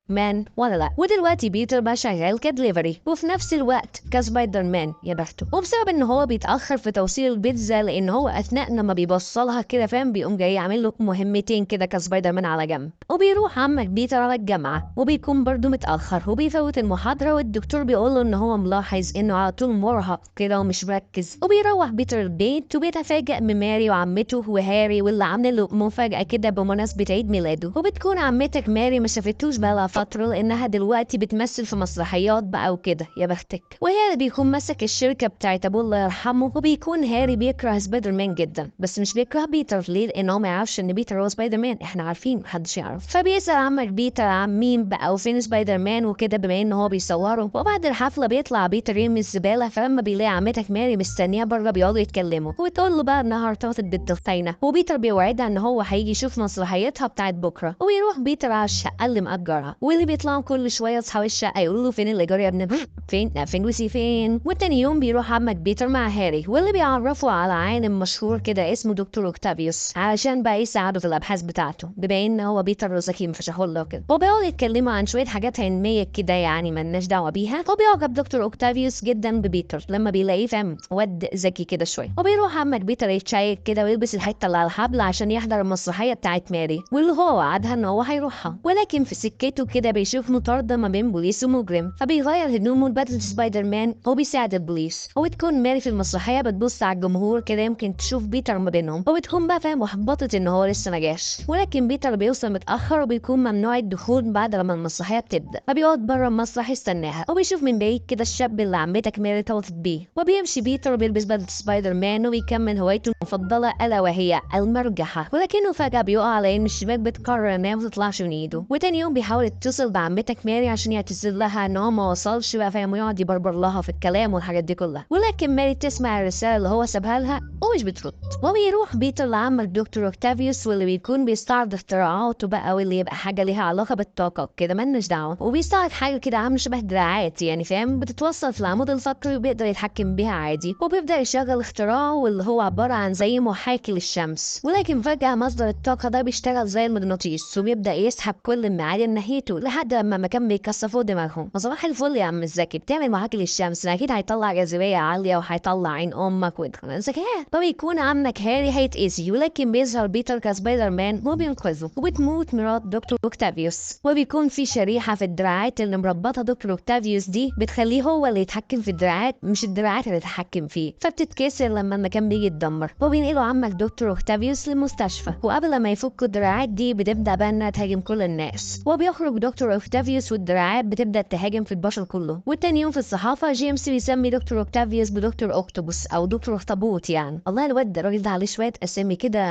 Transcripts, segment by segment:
مان ولا لا. ودلوقتي بيتر بقى شغال كدليفري وفي نفس الوقت كسبايدر مان يا بخته، وبسبب ان هو بيتاخر في توصيل البيتزا لان هو اثناء لما بيوصلها كده فاهم بيقوم جاي عامل له مهمتين كده كسبايدر مان على جنب. وبيروح عمك بيتر على الجامعه وبيكون برضه متاخر وبيفوت المحاضره، والدكتور بيقول له ان هو ملاحظ انه على طول مرهق كده ومش مركز. وبيروح بيتر البيت وبيتفاجئ بماري وعمته وهاري واللي عامل له مفاجاه كده بمناسبه عيد ميلاده. وبتكون عمتك ماري ما شافتوش بقالها فتره لانها دلوقتي بتمثل في مسرحيات بقى وكده يا بختك. وهاري بيكون ماسك الشركه بتاعت ابوه الله يرحمه. وبيكون هاري بيكره سبايدر مان جدا بس مش بيكره بيتر ليه لان هو ما يعرفش ان بيتر هو سبايدر مان، احنا عارفين محدش يعرف. فبيسال عمك بيتر عن مين بقى وفين سبايدر مان وكده بما ان هو بيصوره. وبعد الحفله بيطلع بيتر يرمي الزباله، فلما بيلاقي عمتك ماري مستنيه بره بيقعدوا يتكلموا وتقول له بقى انها ارتبطت بالدفاينه. وبيتر بيوعدها ان هو هيجي يشوف مسرحيتها بتاعت بكره. ويروح بيتر على الشقه اللي مأجرها، واللي بيطلعوا كل شويه اصحاب الشقه يقولوا له فين الايجار يا ابن فين فين لوسي فين. والتاني يوم بيروح عمك بيتر مع هاري واللي بيعرفوا على عالم مشهور كده اسمه دكتور اوكتافيوس علشان بقى يساعده في الابحاث بتاعته بما ان هو بيتر ذكي مفشخله كده. وبيقعدوا يتكلموا عن شويه حاجات علميه كده يعني مالناش دعوه بيها. وبيعجب دكتور اوكتافيوس جدا ببيتر لما بيلاقيه فاهم واد ذكي كده شويه. وبيروح عمك بيتر يتشيك كده ويلبس الحته اللي على الحبل عشان يحضر المسرحيه بتاعت ماري واللي هو وعدها ان هو هيروحها. ولكن في سكته كده بيشوف مطارده ما بين بوليس ومجرم، فبيغير هدومه لبدله سبايدر مان وبيساعد البوليس. وبتكون ماري في المسرحيه بتبص على الجمهور كده يمكن تشوف بيتر ما بينهم، وبتكون بقى فاهم محبطه ان هو لسه ما جاش. ولكن بيتر بيوصل متاخر وبيكون ممنوع الدخول بعد لما المسرحيه بتبدا، فبيقعد بره المسرح يستناها. وبيشوف من بعيد كده الشاب اللي عمتك ماري ارتبطت بيه. وبيمشي بيتر وبيلبس بدله سبايدر مان وبيكمل هوايته المفضله الا وهي المرجحه. ولكنه فجاه بيقع على ان الشباك بتقرر انها ما تطلعش من ايده. وتاني يوم بيحاول يتصل بعمتك ماري عشان يعتذر لها ان هو ما وصلش بقى فاهم ويقعد يبربر لها في الكلام والحاجات دي كلها. ولكن ماري تسمع الرساله اللي هو سابها لها ومش بترد. وبيروح بيتر لعمك دكتور اوكتافيوس واللي بيكون بيستعرض اختراعاته بقى واللي يبقى حاجه ليها علاقه بالطاقه كده مالناش دعوه. وبيستعرض حاجه كده عامله شبه دراعات يعني فاهم بتتوصل في العمود الفقري وبيقدر يتحكم بيها عادي. وبيبدا يشغل اختراعه واللي هو عباره عن زي محاكي للشمس. ولكن فجاه مصدر الطاقه ده بيشتغل زي المغناطيس وبيبدا يسحب كل المعادن ناحيته لحد لما مكان بيكثفوا دماغهم. فصباح الفل يا عم الزكي بتعمل محاكي للشمس اكيد هيطلع جاذبيه عاليه وهيطلع عين امك ذكاء. فبيكون عمك هاري هيتأذي ولكن بيظهر بيتر كسبايدر مان وبينقذه. وبتموت مرات دكتور اوكتافيوس. وبيكون في شريحه في الدراعات اللي مربطه دكتور اوكتافيوس دي بتخليه هو اللي يتحكم في الدراعات مش الدراعات اللي تتحكم فيه، فبتتكسر لما المكان بيجي يتدمر. وبينقلوا عمك دكتور اوكتافيوس للمستشفى. وقبل ما يفكوا الدراعات دي بتبدا بقى انها تهاجم كل الناس. وبيخرج دكتور اوكتافيوس والدراعات بتبدا تهاجم في البشر كله. والتاني يوم في الصحافه جيمس بيسمي دكتور اوكتافيوس بدكتور اوكتوبوس او دكتور اخطبوط يعني. الله الواد ده الراجل ده عليه شويه اسامي كده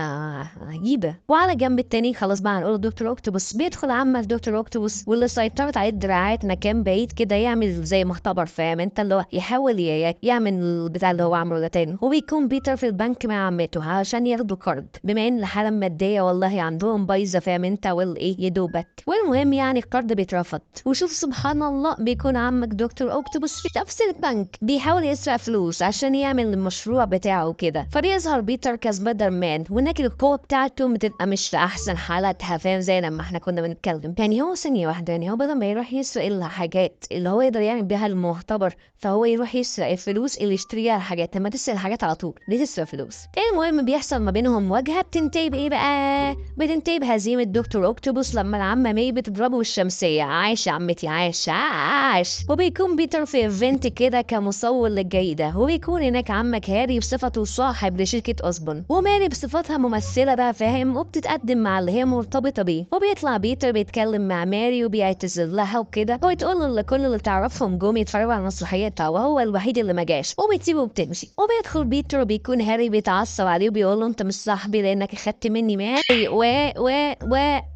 عجيبه. وعلى جنب التاني خلاص بقى هنقول دكتور اوكتوبوس بيدخل عمك دكتور اوكتوبوس واللي سيطرت عليه الدراعات مكان بعيد كده يعمل زي مختبر فاهم انت اللي هو يحاول يعمل البتاع اللي هو عمله ده تاني. وبيكون بيتر في البنك مع عمته عشان ياخدوا كارد بما ان الحاله الماديه والله عندهم بايظه فاهم انت والايه يدوبك. والمهم يعني الكارد بيترفض. وشوف سبحان الله بيكون عمك دكتور اوكتوبوس في نفس البنك بيحاول يسرق فلوس عشان يعمل المشروع بتاعه كده. فبيظهر بيتر كسبايدر مان وهناك القوه بتاعته بتبقى مش في احسن حالاتها فاهم زي لما احنا كنا بنتكلم. يعني هو ثانيه واحده يعني هو بدل ما يروح يسرق الحاجات اللي هو يقدر يعمل بيها المختبر فهو يروح يسرق الفلوس اللي يشتريها الحاجات. لما تسرق الحاجات على طول ليه تسرق فلوس؟ المهم بيحصل ما بينهم مواجهه بتنتهي بايه بقى؟ بتنتهي بهزيمه دكتور اوكتوبوس لما العمه مي بتضربه بالشمسيه. عايش يا عمتي عايش عايش. وبيكون بيتر في ايفنت كده كمصور للجريده. وبيكون هناك عمك هاري بصفته صاحب لشركه اوسبون وماري بصفتها ممثله بقى فاهم وبتتقدم مع اللي هي مرتبطه بيه. وبيطلع بيتر بيتكلم مع ماري وبيعتذر لها وكده وتقول له كل اللي تعرفهم جم يتفرجوا على مسرحيتها وهو الوحيد اللي ما جاش. وبتسيبه وبتمشي. وبيدخل بيتر وبيكون هاري بيتعصب عليه وبيقول له انت مش صاحبي لانك اخدت مني ماري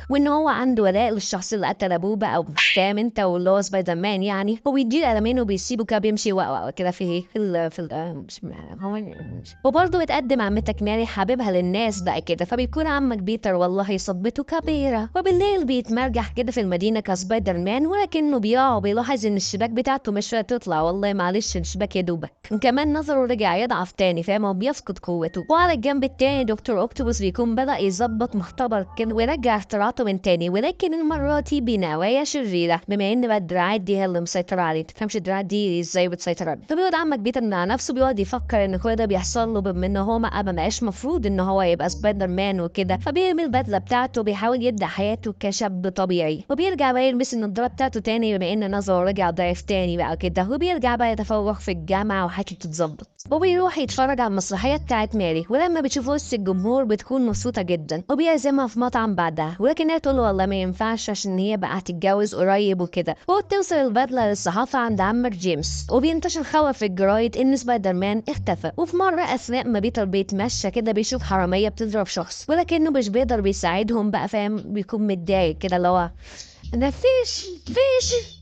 وان هو عنده ولاء للشخص اللي قتل ابوه بقى فاهم انت واللي هو سبايدر مان يعني. وبيديه قلمين وبيسيبه كده بيمشي كده وبرضه بتقدم عمتك ماري حبيبها للناس بقى كده. فبيكون عمك بيتر والله صبته كبيره. وبالليل بيتمرجح كده في المدينه كسبايدر مان ولكنه بيقع وبيلاحظ ان الشباك بتاعته مش تطلع. والله معلش الشباك يا دوبك. كمان نظره رجع يضعف تاني فاهم وبيفقد قوته. وعلى الجنب التاني دكتور اوكتوبوس بيكون بدأ يظبط مختبر كده ويرجع اختراعاته من تاني ولكن المره دي بنوايا شريرة، بما ان بقى الدراعات دي هي اللي مسيطرة عليه. تفهمش الدراعات دي ازاي بتسيطر عليه. فبيقعد عمك بيتر مع نفسه بيقعد يفكر ان كل ده بيحصل له بما ان هو ما بقاش مفروض ان هو يبقى سبايدر مان وكده. فبيرمي البدلة بتاعته بيحاول يبدأ حياته كشاب طبيعي، وبيرجع بقى يلبس النضارة بتاعته تاني بما ان نظره رجع ضعف تاني بقى كده، وبيرجع بقى يتفوق في الجامعة وحياته تتظبط. وبيروح يتفرج على المسرحية بتاعت ماري، ولما بتشوف وسط الجمهور بتكون مبسوطة جدا، وبيعزمها في مطعم بعدها، ولكن هي تقول له والله ما ينفعش عشان هي بقى هتتجوز قريب وكده. وتوصل البدلة للصحافة عند عمك جيمس، وبينتشر خبر في الجرايد ان سبايدر مان اختفى. وفي مرة اثناء ما بيتر بيتمشى كده بيشوف حرامية بتضرب شخص، ولكنه مش بيقدر بيساعدهم بقى، فاهم؟ بيكون متضايق كده اللي هو انا فيش.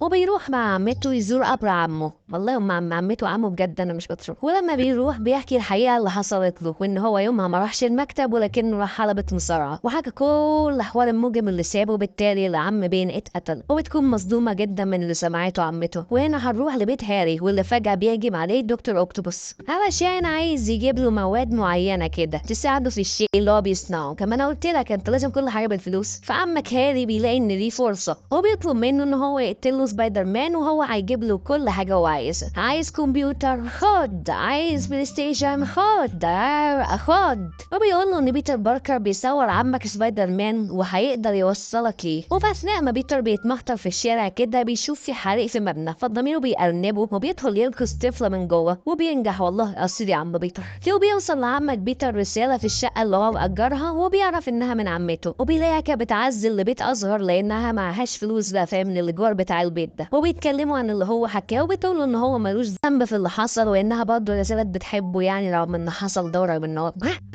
وبيروح مع عمته يزور قبر عمه، والله مع عمته وعمه بجد انا مش بتروح. ولما بيروح بيحكي الحقيقه اللي حصلت له، وان هو يومها ما راحش المكتب ولكنه راح حلبة مصارعه، وحكى كل احوال المجرم اللي سابه، بالتالي العم بين اتقتل. وبتكون مصدومه جدا من اللي سمعته عمته. وهنا هنروح لبيت هاري، واللي فجاه بيهجم عليه دكتور اوكتوبوس علشان عايز يجيب له مواد معينه كده تساعده في الشيء اللي هو بيصنعه. كمان انا قلت لك انت لازم كل حاجه بالفلوس. فعمك هاري بيلاقي ان دي فرصه، وبيطلب منه ان هو يقتله سبايدر مان، وهو هيجيب له كل حاجه هو عايزها. عايز كمبيوتر خد، عايز بلاي ستيشن خد، خد. وبيقول له ان بيتر باركر بيصور عمك سبايدر مان وهيقدر يوصلك ليه. وفي اثناء ما بيتر بيتمخطر في الشارع كده بيشوف في حريق في مبنى، فضميره بيأنبه وبيدخل ينقذ طفله من جوه، وبينجح والله قصير يا عم بيتر. وبيوصل لعمك بيتر رساله في الشقه اللي هو مأجرها، وبيعرف انها من عمته، وبيلاقيها كانت بتعزل لبيت اصغر لانها معهاش فلوس بقى، فاهم؟ من الايجار بتاع البيت ده. وبيتكلموا عن اللي هو حكاه، وبتقول له ان هو ملوش ذنب في اللي حصل، وانها برضه لا زالت بتحبه يعني رغم ان حصل دوره بالنار.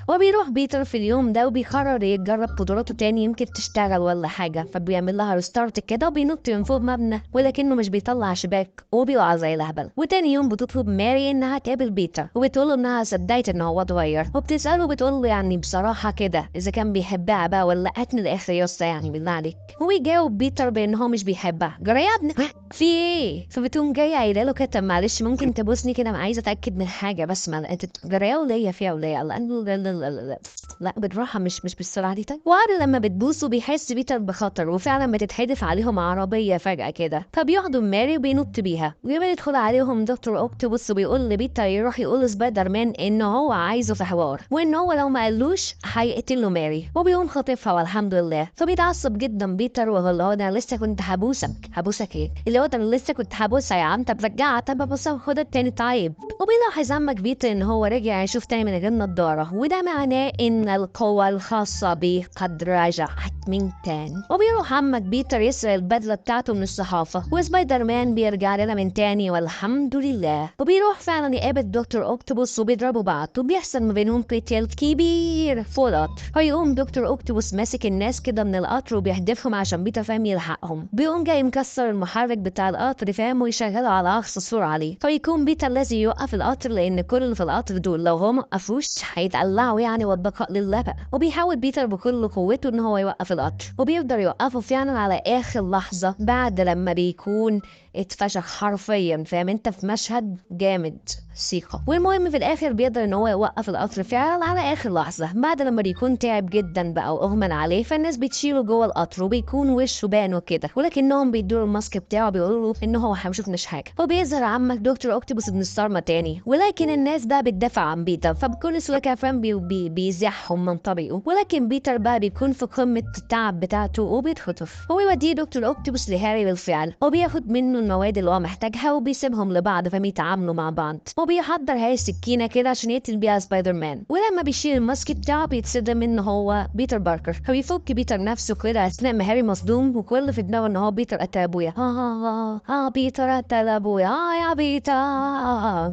وبيروح بيتر في اليوم ده وبيقرر يجرب قدراته تاني يمكن تشتغل ولا حاجه، فبيعمل لها ريستارت كده وبينط من فوق مبنى، ولكنه مش بيطلع شباك وبيقع زي الهبل. وتاني يوم بتطلب ماري انها تقابل بيتر، وبتقول له انها صدقت ان هو اتغير، وبتساله بتقول له يعني بصراحه كده اذا كان بيحبها بقى ولا لا. هات من الاخر يا اسطى يعني بالله عليك. ويجاوب بيتر بان هو مش بيحبها. جرى يا ابني في ايه؟ فبتقوم جايه قايله له كده طب معلش ممكن تبوسني كده، انا عايزه اتاكد من حاجه بس. ما انت جرى وليا فيها وليا لا بالراحه مش بالسرعه دي. طيب وقبل لما بتبوسه بيحس بيتر بخطر، وفعلا بتتحدف عليهم عربيه فجاه كده، فبياخدوا ماري وبينط بيها. وبيدخل عليهم دكتور اوكتوبوس وبيقول لبيتر يروح يقول لسبايدر مان ان هو عايزه في حوار، وان هو لو ما قالوش هيقتله ماري. وبيقوم خاطفها والحمد لله. فبيتعصب جدا بيتر وهو انا لسه كنت هبوسك ايه اللي هو انا لسه كنت هبوسها يا عم، طب رجعها، طب ببوسها خد التاني طيب. وبيلاحظ عمك بيتر ان هو رجع يشوف تاني من غير نضاره، وده معناه ان القوة الخاصة بيه قد رجعت من تاني. وبيروح عمك بيتر يسرق البدلة بتاعته من الصحافة، وسبايدر مان بيرجع لنا من تاني والحمد لله. وبيروح فعلا يقابل دكتور اوكتوبوس وبيضربوا بعض، وبيحصل ما بينهم قتال كبير فوق القطر. فيقوم دكتور اوكتوبوس ماسك الناس كده من القطر وبيحدفهم عشان بيتر فاهم يلحقهم. بيقوم جاي مكسر المحرك بتاع القطر فاهم ويشغله على اقصى سرعه عليه. فيكون بيتر لازم يوقف القطر لان كل اللي في القطر دول لو هم وقفوش هيتقلعوا يعني، والبقاء لله بقى. وبيحاول بيتر بكل قوته ان هو يوقف القطر، وبيقدر يوقفه فعلا على اخر لحظه بعد لما بيكون اتفشخ حرفيا، فاهم انت؟ في مشهد جامد ثقة. والمهم في الاخر بيقدر ان هو يوقف القطر فعلا على اخر لحظة بعد لما بيكون تعب جدا بقى واغمى عليه. فالناس بتشيله جوه القطر وبيكون وشه بان وكده، ولكنهم بيدوا الماسك بتاعه بيقولوا ان هو ما شفناش حاجة. وبيظهر عمك دكتور اوكتوبوس ابن الصرمة تاني، ولكن الناس بقى بتدافع عن بيتر، فبكل سهولة كده فاهم بيزحهم من طريقه. ولكن بيتر بقى بيكون في قمة التعب بتاعته وبيتخطف. هو يوديه دكتور اوكتوبوس لهاري بالفعل، وبياخد منه المواد اللي هو محتاجها وبيسيبهم لبعض فبيتعاملوا مع بعض. وبيحضر هاي السكينه كده عشان يقتل بيها سبايدر مان. ولما بيشيل الماسك بتاعه بيتصدم ان هو بيتر باركر، فبيفك بيتر نفسه كده اثناء ما هاري مصدوم وكل اللي في دماغه ان هو بيتر قتل ابويا. بيتر قتل ابويا يا بيتر.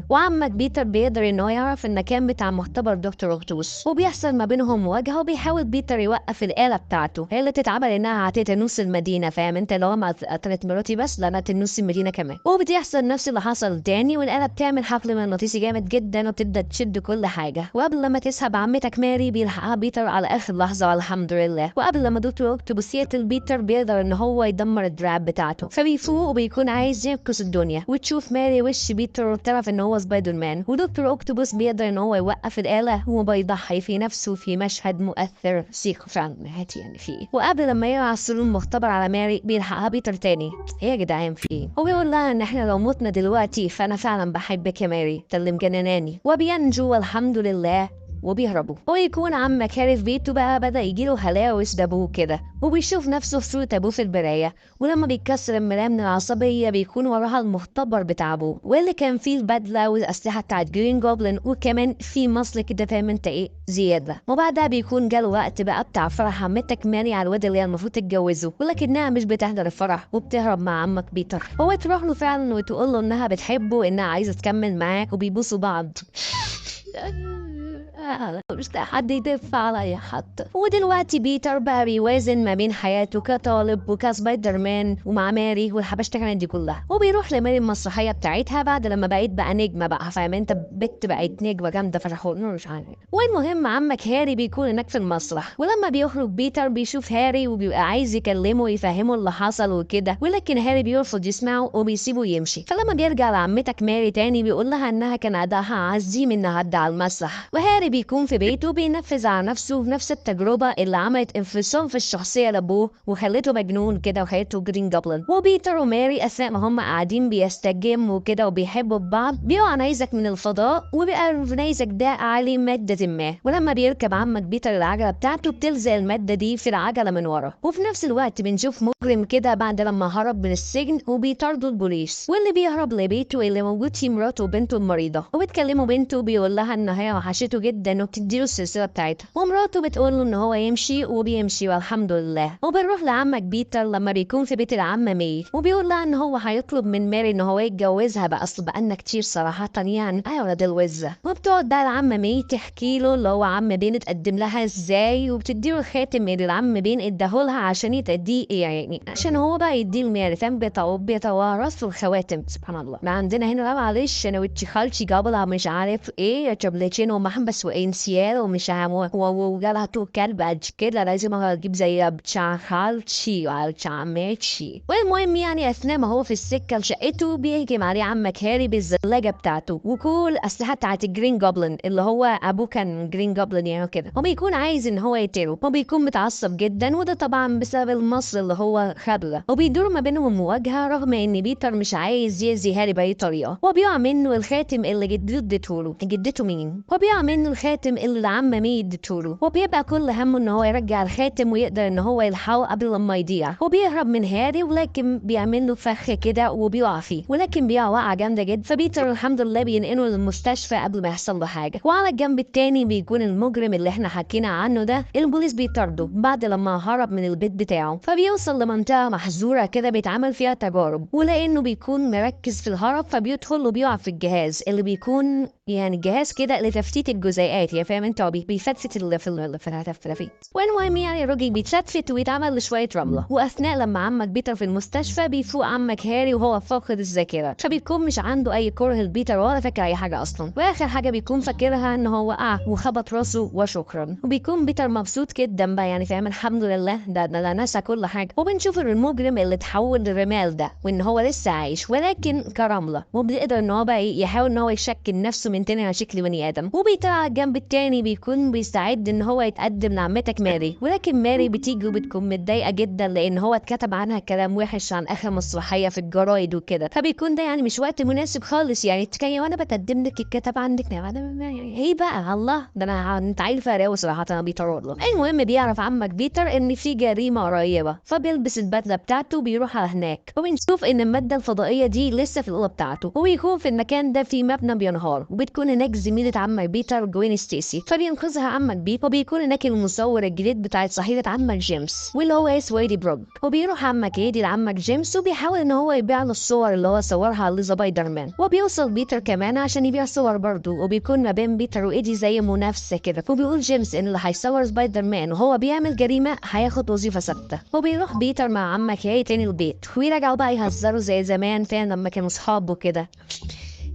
وعمك بيتر بيقدر ان هو يعرف المكان بتاع مختبر دكتور اوكتوبوس، وبيحصل ما بينهم مواجهه، وبيحاول بيتر يوقف الاله بتاعته هي اللي تتعمل انها هتقتل نص المدينه، فاهم انت؟ اللي هو ما قتلت مراتي بس لا انا نص نفس المدينة كمان. وبتحصل نفس اللي حصل تاني، والآلة بتعمل حفل مغناطيسي جامد جدا وبتبدأ تشد كل حاجة. وقبل لما تسحب عمتك ماري بيلحقها بيتر على آخر لحظة والحمد لله. وقبل لما دكتور أوكتوبوس يقتل بيتر بيقدر إن هو يدمر الدراع بتاعته، فبيفوق وبيكون عايز ينقذ الدنيا. وتشوف ماري وش بيتر وبتعرف إن هو سبايدر مان. ودكتور أوكتوبوس بيقدر إن هو يوقف الآلة وبيضحي في نفسه في مشهد مؤثر فعلا يعني فيه. وقبل لما يقع السلول المختبر على ماري بيلحقها بيتر تاني. ايه يا جدعان في ايه؟ هو بيقول لها ان احنا لو متنا دلوقتي فانا فعلا بحبك يا ماري، ده اللي مجنناني. وبينجو والحمد لله وبيهربوا. ويكون عم كاري في بيته بقى بدأ يجيله هلاوس دابوه كده، وبيشوف نفسه في صورة ابوه في المراية. ولما بيتكسر المراية من العصبية بيكون وراها المختبر بتاع ابوه، واللي كان فيه البدلة والأسلحة بتاعت جرين جوبلin، وكمان في مصل كده فاهم انت ايه زيادة. وبعدها بيكون جاله وقت بقى بتاع فرح عمتك ماري على الواد اللي هي المفروض تتجوزه، ولكنها مش بتحضر الفرح وبتهرب مع عمك بيتر. هو تروح له فعلا وتقول له انها بتحبه وانها عايزة تكمل معاه، وبيبوسوا بعض. مش لاقي حد يدفع عليا حتى. ودلوقتي بيتر بقى بيوازن ما بين حياته كطالب وكسبايدر مان ومع ماري والحبشتكنات دي كلها. وبيروح لماري المسرحيه بتاعتها بعد لما بقيت بقى نجمه بقى، فاهم انت، بنت بقت نجمه جامده فرحوا مش عارف. والمهم عمك هاري بيكون هناك في المسرح، ولما بيخرج بيتر بيشوف هاري وبيبقى عايز يكلمه ويفهمه اللي حصل وكده، ولكن هاري بيرفض يسمعه وبيسيبه يمشي. فلما بيرجع لعمتك ماري تاني بيقول لها انها كان ادائها عظيم انها عدى على المسرح. وهاري بيكون في بيته بينفذ على نفسه نفس التجربة اللي عملت انفصام في الشخصية لأبوه وخلته مجنون كده وخلته جرين جوبلin. وبيتر وماري أثناء ما هم قاعدين بيستجموا كده وبيحبوا بعض بيقع نيزك من الفضاء، وبيبقى نيزك ده عليه مادة ما. ولما بيركب عمك بيتر العجلة بتاعته بتلزق المادة دي في العجلة من ورا. وفي نفس الوقت بنشوف مجرم كده بعد لما هرب من السجن وبيطاردوا البوليس، واللي بيهرب لبيته اللي موجود فيه مراته وبنته المريضة. وبتكلموا بنته بيقول لها ان هي وحشته جدا وبتديله السلسله بتاعتها، ومراته بتقول له ان هو يمشي وبيمشي والحمد لله. وبنروح لعمك بيتر لما بيكون في بيت العمه مي، وبيقول لها ان هو هيطلب من ماري ان هو يتجوزها بقى، اصل بقالنا كتير صراحه يعني ايوه ده الوزه. وبتقعد بقى العمه مي تحكي له اللي هو عم بين اتقدم لها ازاي، وبتديله الخاتم اللي العم بين اداهولها عشان يتديه يعني عشان هو بقى يديه لماري، فاهم، بيتوارثوا الخواتم. سبحان الله. ما عندنا هنا بقى معلش انا وتشي خالتي قبل مش عارف ايه جابلتين ومحبس وانسيال ومش عارف وجالها تو كلب بعد كده لازم اجيب زي بتاع خالتي وبتاع عمتي. والمهم يعني اثناء ما هو في السكه لشقته بيهجم عليه عمك هاري بالزلاجه بتاعته وكل الاسلحه بتاعت الجرين جوبلin اللي هو ابوه كان جرين جوبلin يعني كده، وبيكون عايز ان هو يقتله وبيكون متعصب جدا، وده طبعا بسبب المصل اللي هو خبله. وبيدور ما بينهم مواجهه رغم ان بيتر مش عايز يأذي هاري باي طريقه. وبيقع منه الخاتم اللي جدته مين، وبيقع منه الخاتم اللي العم مي اديتهوله، وبيبقى كل همه ان هو يرجع الخاتم ويقدر ان هو يلحقه قبل لما يضيع. وبيهرب من هاري ولكن بيعمل له فخ كده وبيقع فيه، ولكن بيقع وقعه جامده جدا. فبيتر الحمد لله بينقله للمستشفى قبل ما يحصل له حاجه. وعلى الجنب التاني بيكون المجرم اللي احنا حكينا عنه ده البوليس بيطارده بعد لما هرب من البيت بتاعه، فبيوصل لمنطقه محظوره كده بيتعمل فيها تجارب، ولانه بيكون مركز في الهرب فبيدخل وبيقع في الجهاز اللي بيكون يعني جهاز كده لتفتيت الجزيئات، يا فاهم انت، بيفتفت اللي في الفلافيت. والمهم يعني الراجل بيتفتفت ويتعمل لشويه رمله. واثناء لما عمك بيتر في المستشفى بيفوق عمك هاري وهو فاقد الذاكره، فبيكون مش عنده اي كره لبيتر ولا فاكر اي حاجه اصلا. واخر حاجه بيكون فاكرها ان هو وقع وخبط راسه وشكرا. وبيكون بيتر مبسوط جدا بقى يعني فاهم، الحمد لله ده نسى كل حاجه. وبنشوف المجرم اللي اتحول للرمال ده وان هو لسه عايش ولكن كرمله، وبيقدر ان هو بقى يحاول ان هو يشكل نفسه من تاني على شكل بني ادم. وبيتر على الجنب التاني بيكون بيستعد ان هو يتقدم لعمتك ماري، ولكن ماري بتيجي وبتكون متضايقه جدا لان هو اتكتب عنها كلام وحش عن اخر مسرحيه في الجرايد وكده، فبيكون ده يعني مش وقت مناسب خالص يعني تكي وانا بتقدم لك الكتاب عندك هي بقى الله ده انت عارفه راوي صراحه انا بيتر والله. المهم بيعرف عمك بيتر ان في جريمه قريبه، فبيلبس البدله بتاعته وبيروح على هناك، وبنشوف ان الماده الفضائيه دي لسه في الاوضه بتاعته، وبيكون في المكان ده في مبنى بينهار وبتكون هناك زميلة عمك بيتر جوين ستيسي، فبينقذها عمك بيت، وبيكون هناك المصور الجديد بتاعت صحيفة عمك جيمس واللي هو اسمه ايدي بروج. وبيروح عمك ايدي لعمك جيمس وبيحاول ان هو يبيع له الصور اللي هو صورها لسبايدر مان، وبيوصل بيتر كمان عشان يبيع صور برضه، وبيكون ما بين بيتر وايدي زي منافسة كده. وبيقول جيمس ان اللي هيصور سبايدر مان وهو بيعمل جريمة هياخد وظيفة ثابتة. وبيروح بيتر مع عمك هاري تاني البيت ويرجعوا بقى يهزروا زي زمان فين لما كانوا صحاب وكده.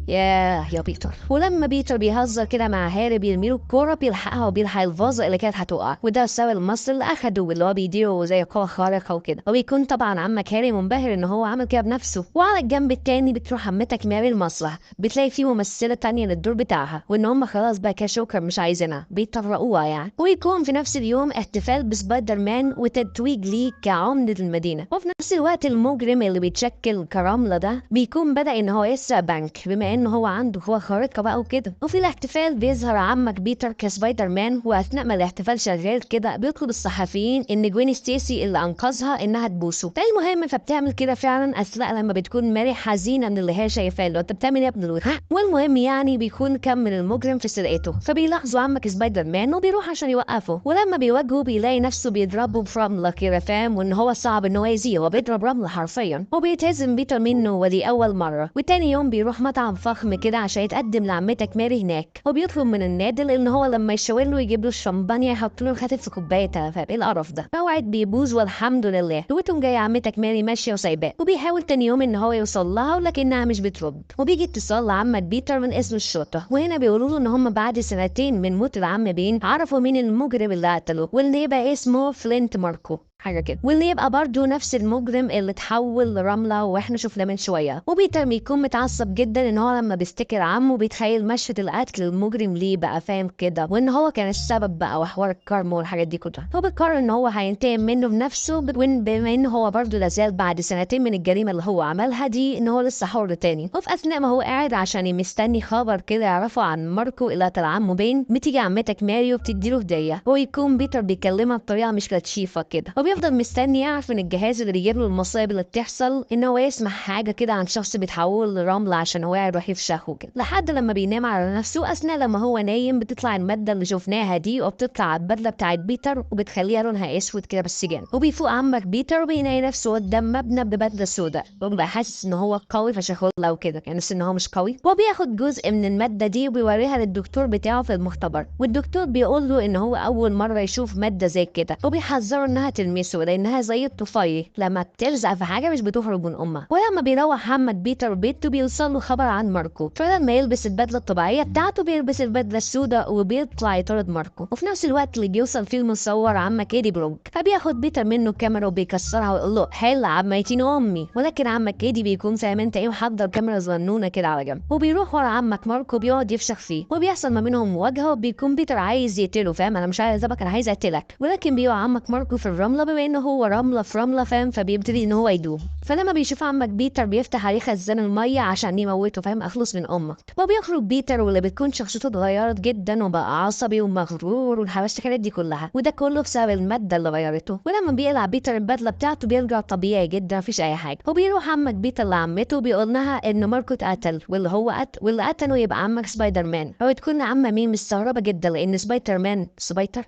يا بيتر. ولما بيتر بيهزر كده مع هاري بيرميله الكورة بيلحقها وبيلحق الفازة اللي كانت هتقع، وده بسبب المصل اللي أخده واللي هو بيديره زي قوة خارقة وكده. وبيكون طبعا عمك هاري منبهر إن هو عمل كده بنفسه. وعلى الجنب التاني بتروح عمتك ماري المسرح، بتلاقي فيه ممثلة تانية للدور بتاعها، وإن هم خلاص بقى كشوكر مش عايزينها بيطرقوها يعني. ويكون في نفس اليوم احتفال بسبايدر مان وتتويج ليه كعمدة المدينة. وفي نفس الوقت المجرم اللي بيتشكل كرملة ده بيكون بدأ إن هو يسرق بنك بما إنه هو عنده قوة خارقة بقى وكده. وفي الاحتفال بيظهر عمك بيتر كسبايدر مان، واثناء ما الاحتفال شغال كده بيطلب الصحفيين ان جوين ستيسي اللي انقذها انها تبوسه. المهم فبتعمل كده فعلا اثناء لما بتكون ماري حزينه من اللي هي شايفاه اللي انت بتعمل يا ابن الوحش. والمهم يعني بيكون كمل المجرم في سرقته، فبيلاحظوا عمك سبايدر مان وبيروح عشان يوقفه. ولما بيواجهه بيلاقي نفسه بيضربه برمله كده فاهم، وان هو صعب ان هو يزيه، هو بيضرب رمله حرفيا. وبيتهزم بيتر منه ودي اول مره. وتاني يوم بيروح مطعم فخم كده عشان يتقدم لعمتك ماري هناك، وبيطلب من النادل ان هو لما يشاور له يجيب له الشمبانيا يحط له الخاتم في كوبايتها. فايه القرف ده؟ موعد بيبوظ والحمد لله. وتقوم جايه عمتك ماري ماشيه وسايباه، وبيحاول تاني يوم ان هو يوصل لها ولكنها مش بترد. وبيجي اتصال لعمك بيتر من اسم الشرطه، وهنا بيقولوا له ان هم بعد سنتين من موت العم بين عرفوا مين المجرم اللي قتله، واللي يبقى اسمه فلينت ماركو حاجه كده، واللي يبقى برضه نفس المجرم اللي اتحول لرمله واحنا شفناه من شويه. وبيتر بيكون متعصب جدا ان هو لما بيفتكر عمه بيتخيل مشهد القتل المجرم ليه بقى فاهم كده، وان هو كان السبب بقى وحوار الكارما والحاجات دي كلها. هو بيقرر ان هو هينتقم منه بنفسه، بما ان هو برضه لازال بعد سنتين من الجريمه اللي هو عملها دي ان هو لسه حر تاني. وفي اثناء ما هو قاعد عشان مستني خبر كده يعرفه عن ماركو اللي قتل عمه بين، بتيجي عمتك ماري وبتديله هديه، ويكون بيتر بيكلمها بطريقه مش لطيفه كده، وبيفضل مستني يعرف من الجهاز اللي بيجيب له المصايب اللي بتحصل ان هو يسمع حاجه كده عن شخص بيتحول لرمله عشان هو يروح يفشخه كده، لحد لما بينام على نفسه. اثناء لما هو نايم بتطلع الماده اللي شفناها دي وبتطلع على البدله بتاعت بيتر وبتخليها لونها اسود كده بالسجن. وبيفوق عمك بيتر وبيلاقي نفسه قدام مبنى ببدله سوداء، وبيبقى حاسس ان هو قوي فشخ لو كده يعني ان هو مش قوي. وبياخد جزء من الماده دي وبيوريها للدكتور بتاعه في المختبر، والدكتور بيقول له ان هو اول مره يشوف ماده زي كده، وبيحذره انها تلمسه لانها زي الطفايه لما بتلزق في حاجه مش بتخرج من امها. ولما بيروح عمك بيتر بيته بيوصل له خبر عن ماركو، فلما يلبس البدله الطبيعيه بتاعته بيلبس البدله السوداء وبيطلع يطارد ماركو. وفي نفس الوقت اللي بيوصل فيه المصور عمك ايدي بروج، فبياخد بيتر منه الكاميرا وبيكسرها ويقول له حل عميتين امي. ولكن عمك ايدي بيكون فاهم انت ايه محضر كاميرا صغنونه كده على جنب، وبيروح ورا عمك ماركو بيقعد يفشخ فيه، وبيحصل ما بينهم مواجهه وبيكون بيتر عايز يقتله فاهم، انا مش عايز ابقى انا عايز اقتلك. ولكن بيقع عمك ماركو في الرمله بما انه هو رمله في رمله فاهم، فبيبتدي ان هو يدوب. فلما بيشوف عمك بيتر بيفتح عليه خزان الميه عشان يموته فاهم، اخلص من امك. وبيخرج بيتر واللي بتكون شخصيته اتغيرت جدا وبقى عصبي ومغرور والحاجات دي كلها، وده كله بسبب الماده اللي غيرته. ولما بيقلع بيتر البدله بتاعته بيرجع طبيعي جدا مفيش اي حاجه. وبيروح عمك بيتر لعمته بيقول لها ان ماركو اتقتل واللي قتله يبقى عمك سبايدر مان. وتكون عمه مين مستغربه جدا لان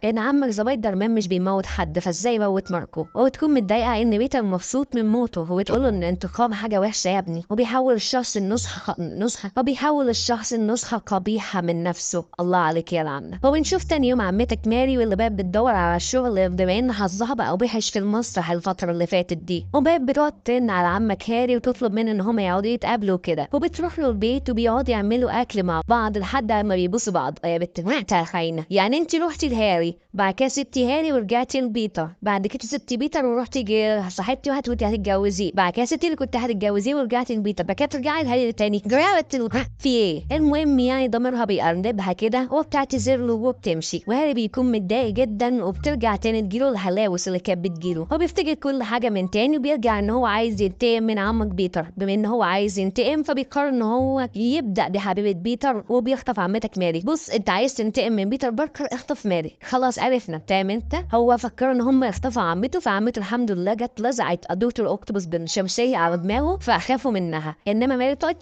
لان عمك سبايدر مان مش بيموت حد، فازاي يموت ماركو. وتكون متضايقه ان بيتر مبسوط من موته، وبتقول له ان انتقام حاجه وحشه يا ابني، وبيحول الشخص النسخه قبيحه من نفسه. الله عليك يا لعنه. وبنشوف تاني يوم عمتك ماري واللي بقت بتدور على الشغل بما ان حظها بقى وحش في المسرح الفتره اللي فاتت دي، وبقت بتقعد ترن على عمك هاري وتطلب منه ان هم يقعدوا يتقابلوا كده، وبتروح له البيت وبيقعدوا يعملوا اكل مع بعض لحد ما بيبوسوا بعض. يا بنت يا خاينه، يعني انت رحتي لهاري بعد كده سبتي هاري ورجعتي لبيتر، بعد كده سبتي بيتر ورحتي صاحبتي هتتجوزيه، بعد كده سبتي اللي كنت هتتجوزيه ورجعتي لبيتر، بعد كده ترجعي لهاري تاني في ايه. المهم يعني ضميرها بيقرنبها كده وبتعتذر له وبتمشي، وهاري بيكون متضايق جدا وبترجع تاني تجيله الهلاوس اللي كانت بتجيله. هو بيفتكر كل حاجه من تاني وبيرجع ان هو عايز ينتقم من عمك بيتر. بما ان هو عايز ينتقم فبيقرر ان هو يبدا بحبيبه بيتر وبيخطف عمتك ماري. بص انت عايز تنتقم من بيتر باركر، اخطف ماري، خلاص عرفنا. فاهم انت؟ هو فكر ان هم يخطفوا عمته، فعمته الحمد لله جت لزعت دكتور اوكتوبس بالشمسيه على دماغه فخافوا منها، انما ماري بتقعد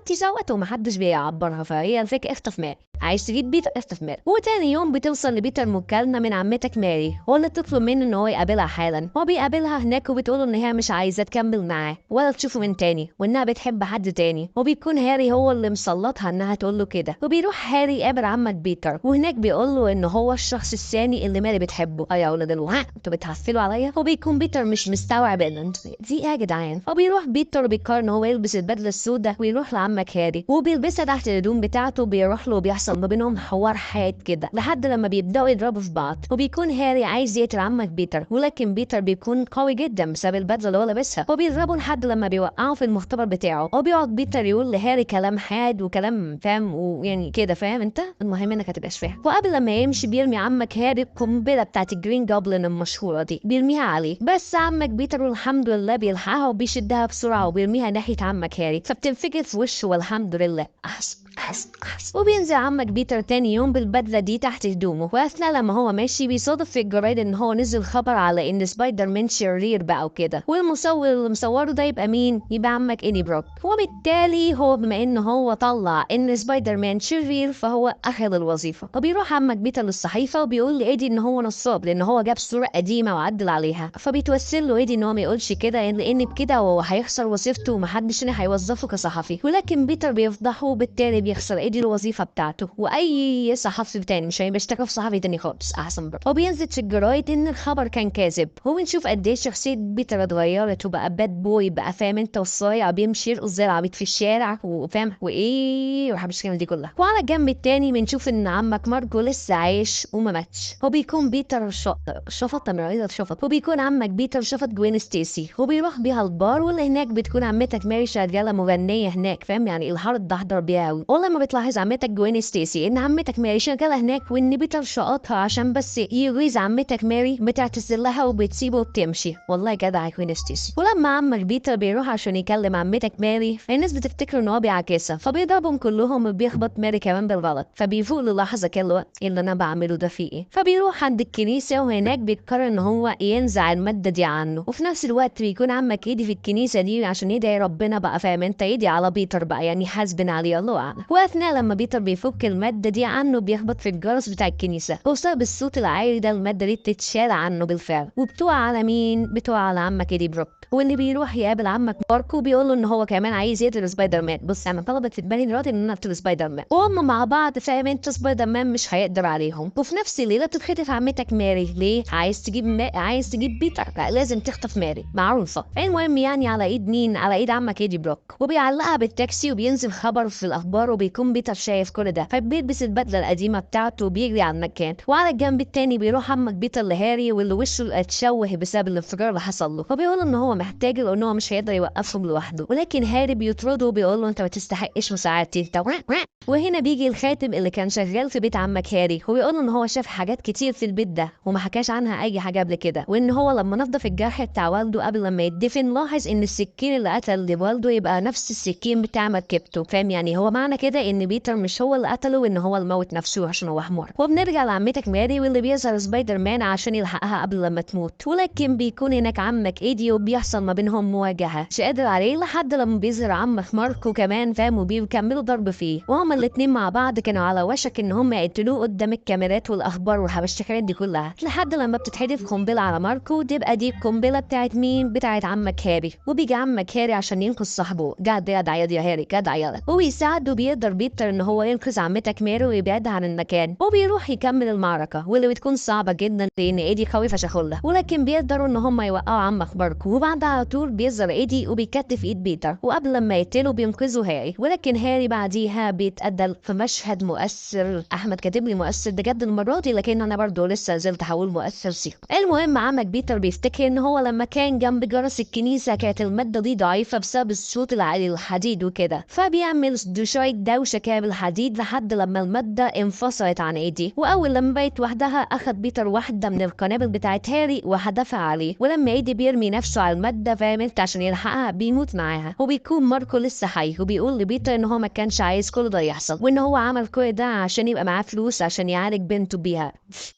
تزوت ومحدش بيعبرها، فهي الفكره اخطف ماري، عايز تجيب بيتر اخطف ماري. وتاني يوم بتوصل لبيتر مكالمه من عمتك ماري، هو اللي تطلب منه ان هو يقابلها حالا. هو بيقابلها هناك وبتقوله ان هي مش عايزه تكمل معاه ولا تشوفه من تاني، وانها بتحب حد تاني، وبيكون هاري هو اللي مسلطها انها تقول له كده. وبيروح هاري يقابل عمك بيتر، وهناك بيقول له ان هو الشخص الثاني اللي ماري بتحبه. يا ولاد الوعاء انتوا بتحفلوا عليا. وبيكون بيتر مش مستوعب ان دي ايه يا جدعان. وبيروح بيتر بيقرر ان هو يلبس البدله السوداء ويروح لعمك هاري، وبيلبسها تحت الهدوم بتاعته. بيروح له وبيحصل ما بينهم حوار حاد كده لحد لما بيبداوا يضربوا في بعض. وبيكون هاري عايز يقتل عمك بيتر، ولكن بيتر بيكون قوي جدا بسبب البدله اللي هو لابسها، وبيضربوا لحد لما بيوقعوا في المختبر بتاعه. وبيقعد بيتر يقول لهاري كلام حاد وكلام فاهم ويعني كده فاهم انت، المهم انك هتبقاش فاهم. وقبل لما يمشي بيرمي عمك هاري القنبله بتاعت الجرين جوبلin المشهوره دي، بيرميها عليه، بس عمك بيتر الحمد لله بيلحقها وبيشدها بسرعه وبيرميها ناحيه عمك هاري، فبتنفجر في وشه والحمد لله. وبينزل عمك بيتر تاني يوم بالبدله دي تحت هدومه، واثناء لما هو ماشي بيصادف في الجرايد ان هو نزل خبر على ان سبايدر مان شرير بقى وكده، والمصور اللي مصوره ده يبقى مين؟ يبقى عمك إيدي بروك. وبالتالي هو بما ان هو طلع ان سبايدر مان شرير فهو اخذ الوظيفه. وبيروح عمك بيتر للصحيفه وبيقول لايدي ان هو نصاب لان هو جاب صوره قديمه وعدل عليها، فبيتوسل له ايدي ان هو ما يقولش كده لان بكده هو هيخسر وظيفته ومحدش هنا هيوظفه كصحفي. ولكن بيتر بيفضحه وبالتالي بيخسر ايدي الوظيفه بتاعته، واي صحفي تاني مش هيبقى اشتغل في صحفي تاني خالص احسن برضه. وبينزل في الجرايد ان الخبر كان كاذب، وبنشوف قد ايه شخصيه بيتر اتغيرت وبقى باد بوي بقى فاهم انت والصايع، بيمشي يرقص زي العبيط في الشارع وفاهم وايه وحبش الكلمه دي كلها. وعلى الجنب التاني بنشوف ان عمك ماركو لسه عايش وما ماتش، وبيكون بيتر شفط وبيكون عمك بيتر شفط جوين ستيسي، وبيروح بيها البار، واللي هناك بتكون عمتك ماري شغاله مغنيه هناك فاهم يعني الهارد ده حضر بيها قوي. ولما بتلاحظ عمتك جوين ستيسي ان عمتك ماري شغاله هناك وان بيتر شقطها عشان بس يغيظ عمتك ماري، بتعتذر لها وبتسيبه وبتمشي. والله جدع جوين ستيسي. ولما عمك بيتر بيروح عشان يكلم عمتك ماري الناس بتفتكر ان هو بيعاكسها، فبيضربهم كلهم وبيخبط ماري كمان بالغلط، فبيفوق للحظه كده اللي انا بعمله ده فيه ايه. فبيروح عند الكنيسه وهناك بيقرر ان هو ينزع الماده دي عنه، وفي نفس الوقت بيكون عمك ايدي في الكنيسه دي عشان يدعي ربنا بقى فاهم انت، يدعي على بيتر بقى يعني حاسبنا عليه الله اعلم. واثناء لما بيتر بيفك الماده دي عنه بيخبط في الجرس بتاع الكنيسه، وبسبب الصوت العالي ده الماده دي بتتشال عنه بالفعل، وبتقع على مين؟ بتقع على عمك ايدي بروك، واللي بيروح يقابل عمك ماركو بيقول له ان هو كمان عايز يقتل سبايدر مان. بص انا طلبت في دماغي دلوقتي ان انا اقتل سبايدر مان، وهم مع بعض فاهم انت سبايدر مان مش هيقدر عليهم. وفي نفس الليله بتتخطف عمتك ماري. ليه؟ عايز تجيب بيتر، لا لازم تخطف ماري معروفه. المهم يعني على ايد مين؟ على ايد عمك ايدي بروك، وبيعلقها بالتاكسي وبينزل خبر في الاخبار، وبيكون بيتر شايف كل ده فبيلبس البدله القديمه بتاعته وبيجري على المكان. وعلى الجنب التاني بيروح عمك بيتر لهاري واللي وشه اتشوه بسبب الانفجار اللي حصل له، فبيقول ان هو محتاج لان هو مش هيقدر يوقفهم لوحده. ولكن هاري بيطرده وبيقول له انت ما تستحقش مساعدتي انت. وهنا بيجي الخاتم اللي كان شغال في بيت عمك هاري، وبيقول ان هو شاف حاجات كتير في البيت ده وما حكاش عنها اي حاجه قبل كده، وان هو لما نظف الجرح بتاع والده قبل لما يدفن لاحظ ان السكين اللي قتل والده يبقى نفس السكين بتاع مركبته فاهم يعني، هو معنى كده ان بيتر مش هو اللي قتله وان هو اللي موت نفسه عشان هو حمار. وبنرجع لعمتك ماري واللي بيظهر سبايدر مان عشان يلحقها قبل لما تموت، ولكن بيكون هناك عمك ايدي وبيحصل ما بينهم مواجهه مش قادر عليه لحد لما بيظهر عمك ماركو كمان فاهم، وبيكملوا ضرب فيه، وهما الاتنين مع بعض كانوا على وشك ان هم يقتلوه قدام الكاميرات والاخبار والحبشتكنات دي كلها، لحد لما بتتحدف قنبله على ماركو. تبقى دي القنبله بتاعت مين؟ بتاعت عمك هاري. وبيجي عمك هاري عشان ينقذ صاحبه، جدع يا هاري جدع يلا، وبيساعده بيقدر بيتر ان هو ينقذ عمتك ماري ويبعدها عن المكان، وبيروح يكمل المعركه واللي بتكون صعبه جدا لان ايدي قوي فشخله، ولكن بيقدروا ان هم يوقعوا عمك ماركو. وبعدها على طول بيظهر ايدي وبيكتف ايد بيتر، وقبل لما يقتله بينقذوا هاري، ولكن هاري بعديها بيتقتل في مشهد مؤثر. احمد كاتب لي مؤثر بجد المره دي، لكن انا برضه لسه زلت هقول مؤثر سيكو. المهم عمك بيتر بيفتكر ان هو لما كان جنب جرس الكنيسه كانت الماده دي ضعيفه بسبب الصوت العالي الحديد وكده، فبيعمل شويه دوشه كده بالحديد لحد لما الماده انفصلت عن ايدي. واول لما بقت وحدها اخد بيتر واحده من القنابل بتاعت هاري وحدفها عليه، ولما ايدي بيرمي نفسه على الماده فاهم انت عشان يلحقها بيموت معاها. وبيكون ماركو لسه حي وبيقول لبيتر ان هو ما كانش عايز كل ده يحصل، وان هو عمل كل ده عشان يبقى معاه فلوس عشان يعالج بنته بيها.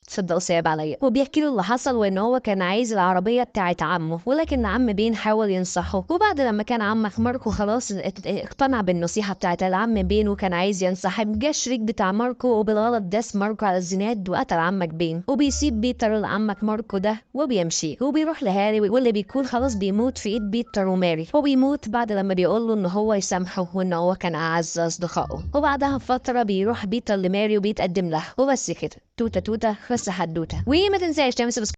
تصدقوا صعب عليا. وبيحكي له اللي حصل وإن هو كان عايز العربية بتاعت عمه، ولكن عم بين حاول ينصحه. وبعد لما كان عمك ماركو خلاص اقتنع بالنصيحة بتاعت العم بين وكان عايز ينسحب، جه الشريك بتاع ماركو وبالغلط داس ماركو على الزناد وقتل عمك بين، وبيسيب بيتر لعمك ماركو ده وبيمشي وبيروح لهاري، واللي بيكون خلاص بيموت في ايد بيتر وماري. وبيموت بعد لما بيقول له ان هو يسامحه وان هو كان اعز اصدقائه. وبعدها بفترة بيروح بيتر لماري وبيتقدم لها، وبس كده توتة توتة خلص حدوتة. وما تنساش تعمل